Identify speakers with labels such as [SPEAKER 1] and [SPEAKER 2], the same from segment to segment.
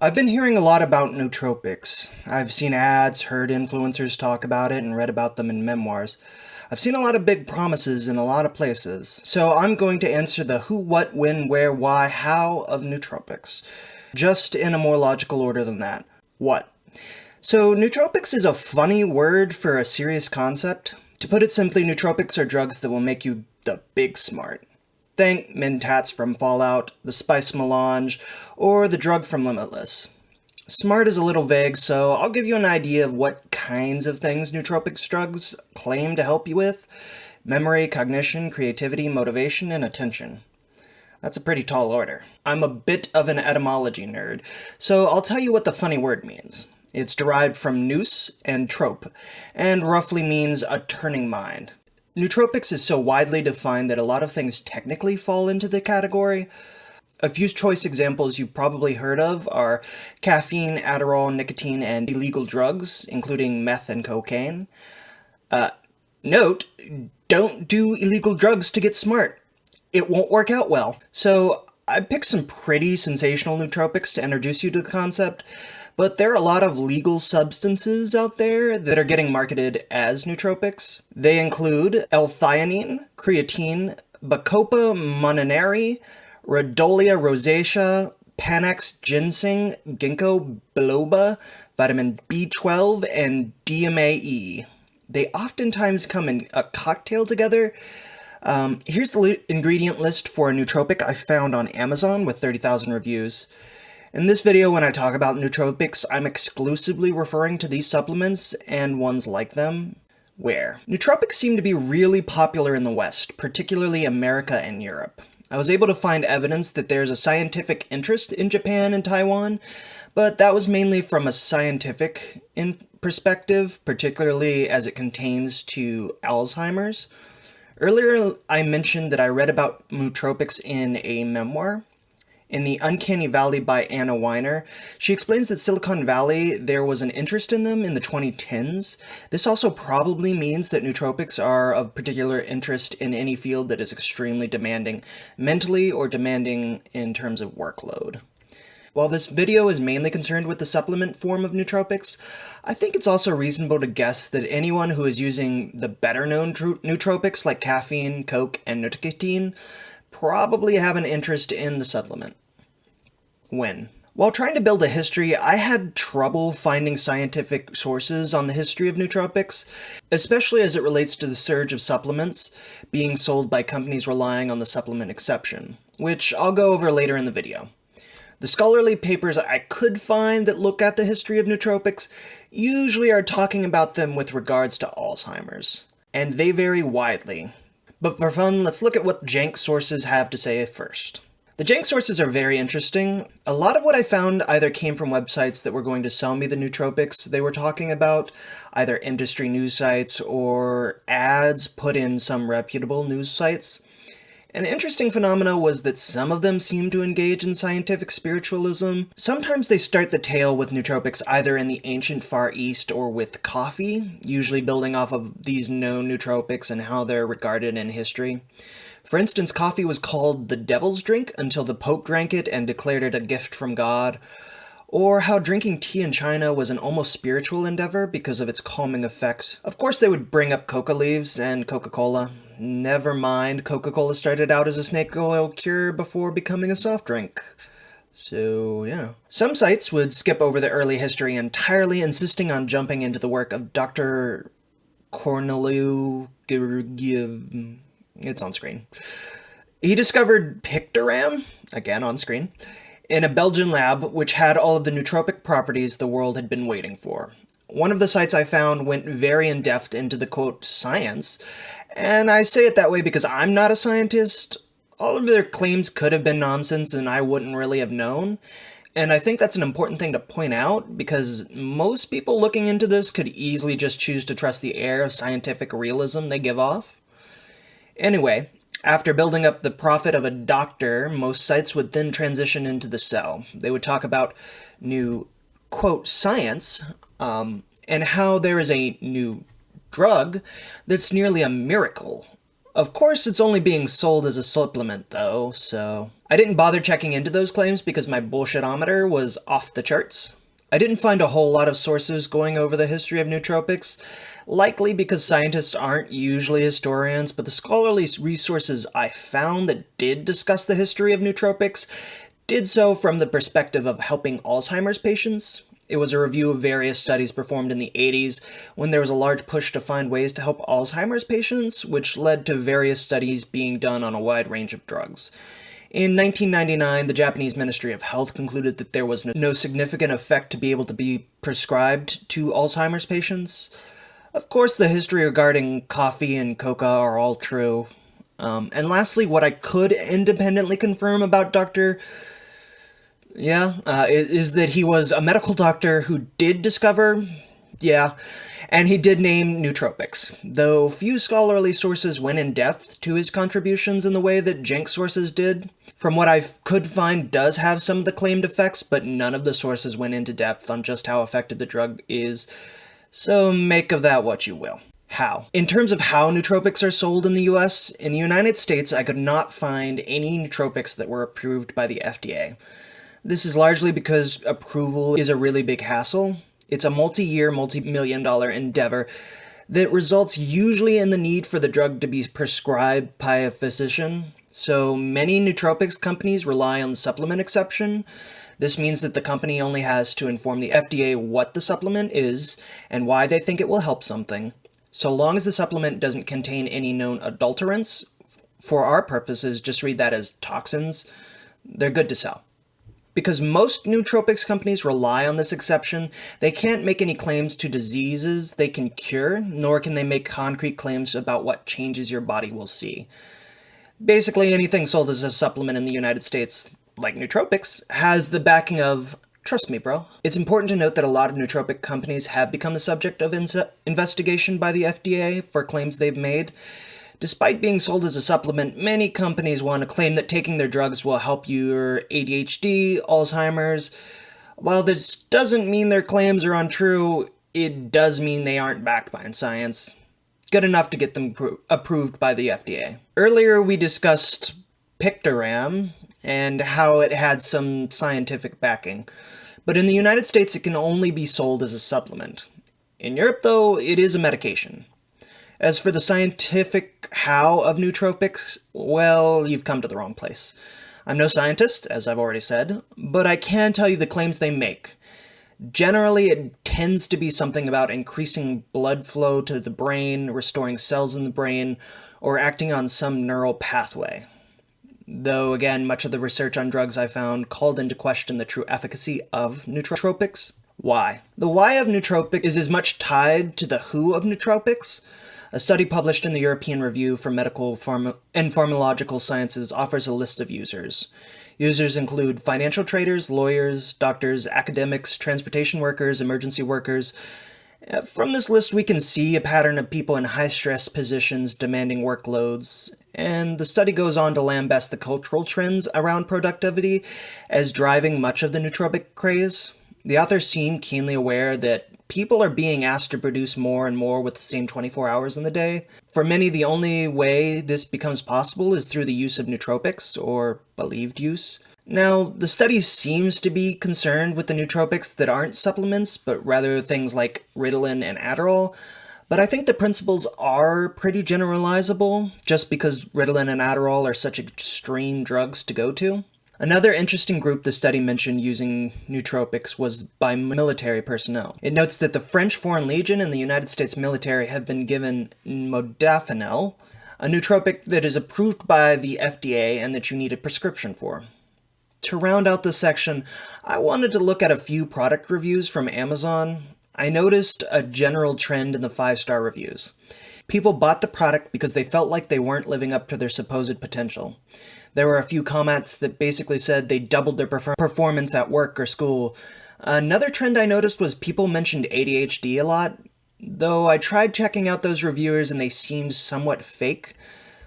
[SPEAKER 1] I've been hearing a lot about nootropics. I've seen ads, heard influencers talk about it, and read about them in memoirs. I've seen a lot of big promises in a lot of places. So I'm going to answer the who, what, when, where, why, how of nootropics. Just in a more logical order than that. What? So nootropics is a funny word for a serious concept. To put it simply, nootropics are drugs that will make you the big smart. Think mentats from Fallout, the spice melange, or the drug from Limitless. Smart is a little vague, so I'll give you an idea of what kinds of things nootropics drugs claim to help you with. Memory, cognition, creativity, motivation, and attention. That's a pretty tall order. I'm a bit of an etymology nerd, so I'll tell you what the funny word means. It's derived from nous and trope, and roughly means a turning mind. Nootropics is so widely defined that a lot of things technically fall into the category. A few choice examples you've probably heard of are caffeine, Adderall, nicotine, and illegal drugs, including meth and cocaine. Note, don't do illegal drugs to get smart. It won't work out well. So I picked some pretty sensational nootropics to introduce you to the concept, but there are a lot of legal substances out there that are getting marketed as nootropics. They include L-theanine, creatine, Bacopa mononari, Rhodolia rosacea, Panax ginseng, ginkgo biloba, vitamin B12, and DMAE. They oftentimes come in a cocktail together. Here's the ingredient list for a nootropic I found on Amazon with 30,000 reviews. In this video, when I talk about nootropics, I'm exclusively referring to these supplements and ones like them. Where? Nootropics seem to be really popular in the West, particularly America and Europe. I was able to find evidence that there's a scientific interest in Japan and Taiwan, but that was mainly from a scientific perspective, particularly as it contains to Alzheimer's. Earlier, I mentioned that I read about nootropics in a memoir. In The Uncanny Valley by Anna Weiner, she explains that Silicon Valley, there was an interest in them in the 2010s. This also probably means that nootropics are of particular interest in any field that is extremely demanding mentally or demanding in terms of workload. While this video is mainly concerned with the supplement form of nootropics, I think it's also reasonable to guess that anyone who is using the better-known nootropics like caffeine, coke, and nicotine probably have an interest in the supplement. When? While trying to build a history, I had trouble finding scientific sources on the history of nootropics, especially as it relates to the surge of supplements being sold by companies relying on the supplement exception, which I'll go over later in the video. The scholarly papers I could find that look at the history of nootropics usually are talking about them with regards to Alzheimer's, and they vary widely. But for fun, let's look at what jank sources have to say first. The jank sources are very interesting. A lot of what I found either came from websites that were going to sell me the nootropics they were talking about, either industry news sites or ads put in some reputable news sites. An interesting phenomena was that some of them seem to engage in scientific spiritualism. Sometimes they start the tale with nootropics either in the ancient Far East or with coffee, usually building off of these known nootropics and how they're regarded in history. For instance, coffee was called the devil's drink until the Pope drank it and declared it a gift from God. Or how drinking tea in China was an almost spiritual endeavor because of its calming effect. Of course, they would bring up coca leaves and Coca-Cola. Never mind, Coca-Cola started out as a snake oil cure before becoming a soft drink. So, yeah. Some sites would skip over the early history entirely, insisting on jumping into the work of Dr. Corneliu. It's on screen. He discovered pictoram, again on screen, in a Belgian lab which had all of the nootropic properties the world had been waiting for. One of the sites I found went very in-depth into the, quote, science, and I say it that way because I'm not a scientist. All of their claims could have been nonsense and I wouldn't really have known. And I think that's an important thing to point out because most people looking into this could easily just choose to trust the air of scientific realism they give off. Anyway, after building up the profit of a doctor, most sites would then transition into the sell. They would talk about new, quote, science, and how there is a new drug that's nearly a miracle. Of course, it's only being sold as a supplement, though, so I didn't bother checking into those claims because my bullshitometer was off the charts. I didn't find a whole lot of sources going over the history of nootropics, likely because scientists aren't usually historians, but the scholarly resources I found that did discuss the history of nootropics did so from the perspective of helping Alzheimer's patients. It was a review of various studies performed in the 80s when there was a large push to find ways to help Alzheimer's patients, which led to various studies being done on a wide range of drugs. In 1999, the Japanese Ministry of Health concluded that there was no significant effect to be able to be prescribed to Alzheimer's patients. Of course, the history regarding coffee and coca are all true. And lastly, what I could independently confirm about is that he was a medical doctor who did discover, and he did name nootropics, though few scholarly sources went in depth to his contributions in the way that Jenks sources did. From what I could find, does have some of the claimed effects, but none of the sources went into depth on just how effective the drug is, so make of that what you will. How? In terms of how nootropics are sold in the US, in the United States I could not find any nootropics that were approved by the FDA. This is largely because approval is a really big hassle. It's a multi-year, multi-million-dollar endeavor that results usually in the need for the drug to be prescribed by a physician. So many nootropics companies rely on the supplement exception. This means that the company only has to inform the FDA what the supplement is and why they think it will help something. So long as the supplement doesn't contain any known adulterants, for our purposes, just read that as toxins, they're good to sell. Because most nootropics companies rely on this exception, they can't make any claims to diseases they can cure, nor can they make concrete claims about what changes your body will see. Basically, anything sold as a supplement in the United States, like nootropics, has the backing of, trust me bro. It's important to note that a lot of nootropic companies have become the subject of investigation by the FDA for claims they've made. Despite being sold as a supplement, many companies want to claim that taking their drugs will help your ADHD, Alzheimer's. While this doesn't mean their claims are untrue, it does mean they aren't backed by science. Good enough to get them approved by the FDA. Earlier we discussed Pictoram and how it had some scientific backing, but in the United States it can only be sold as a supplement. In Europe, though, it is a medication. As for the scientific how of nootropics, well, you've come to the wrong place. I'm no scientist, as I've already said, but I can tell you the claims they make. Generally, it tends to be something about increasing blood flow to the brain, restoring cells in the brain, or acting on some neural pathway. Though, again, much of the research on drugs I found called into question the true efficacy of nootropics. Why? The why of nootropic is as much tied to the who of nootropics. A study published in the European Review for Medical and Pharmacological Sciences offers a list of users. Users include financial traders, lawyers, doctors, academics, transportation workers, emergency workers. From this list, we can see a pattern of people in high-stress positions demanding workloads, and the study goes on to lambast the cultural trends around productivity as driving much of the nootropic craze. The authors seem keenly aware that people are being asked to produce more and more with the same 24 hours in the day. For many, the only way this becomes possible is through the use of nootropics, or believed use. Now, the study seems to be concerned with the nootropics that aren't supplements, but rather things like Ritalin and Adderall, but I think the principles are pretty generalizable, just because Ritalin and Adderall are such extreme drugs to go to. Another interesting group the study mentioned using nootropics was by military personnel. It notes that the French Foreign Legion and the United States military have been given modafinil, a nootropic that is approved by the FDA and that you need a prescription for. To round out this section, I wanted to look at a few product reviews from Amazon. I noticed a general trend in the 5-star reviews. People bought the product because they felt like they weren't living up to their supposed potential. There were a few comments that basically said they doubled their performance at work or school. Another trend I noticed was people mentioned ADHD a lot, though I tried checking out those reviewers and they seemed somewhat fake.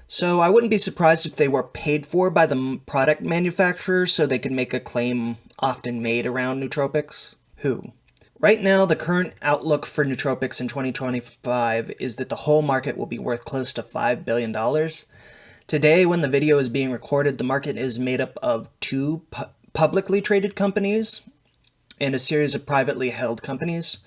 [SPEAKER 1] So I wouldn't be surprised if they were paid for by the product manufacturer so they could make a claim often made around nootropics. Who? Right now, the current outlook for nootropics in 2025 is that the whole market will be worth close to $5 billion. Today, when the video is being recorded, the market is made up of two publicly traded companies and a series of privately held companies.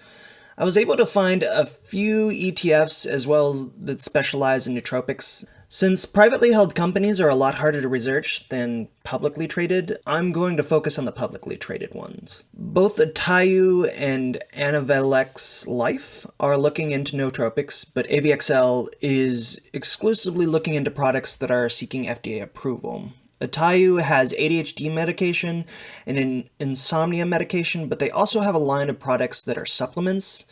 [SPEAKER 1] I was able to find a few ETFs as well that specialize in nootropics. Since privately held companies are a lot harder to research than publicly traded, I'm going to focus on the publicly traded ones. Both Atayu and Anavelex Life are looking into nootropics, but AVXL is exclusively looking into products that are seeking FDA approval. Atayu has ADHD medication and an insomnia medication, but they also have a line of products that are supplements.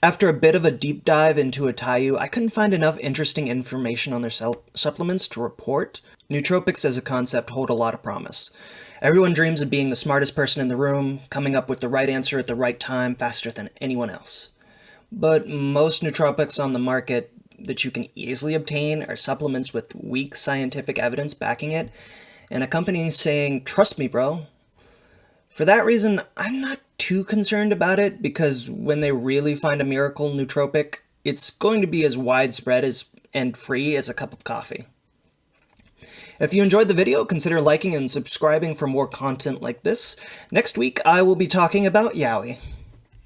[SPEAKER 1] After a bit of a deep dive into Atayu, I couldn't find enough interesting information on their supplements to report. Nootropics as a concept hold a lot of promise. Everyone dreams of being the smartest person in the room, coming up with the right answer at the right time faster than anyone else. But most nootropics on the market that you can easily obtain are supplements with weak scientific evidence backing it, and a company saying, "Trust me, bro." For that reason, I'm not too concerned about it, because when they really find a miracle nootropic, it's going to be as widespread and free as a cup of coffee. If you enjoyed the video, consider liking and subscribing for more content like this. Next week, I will be talking about Yowie.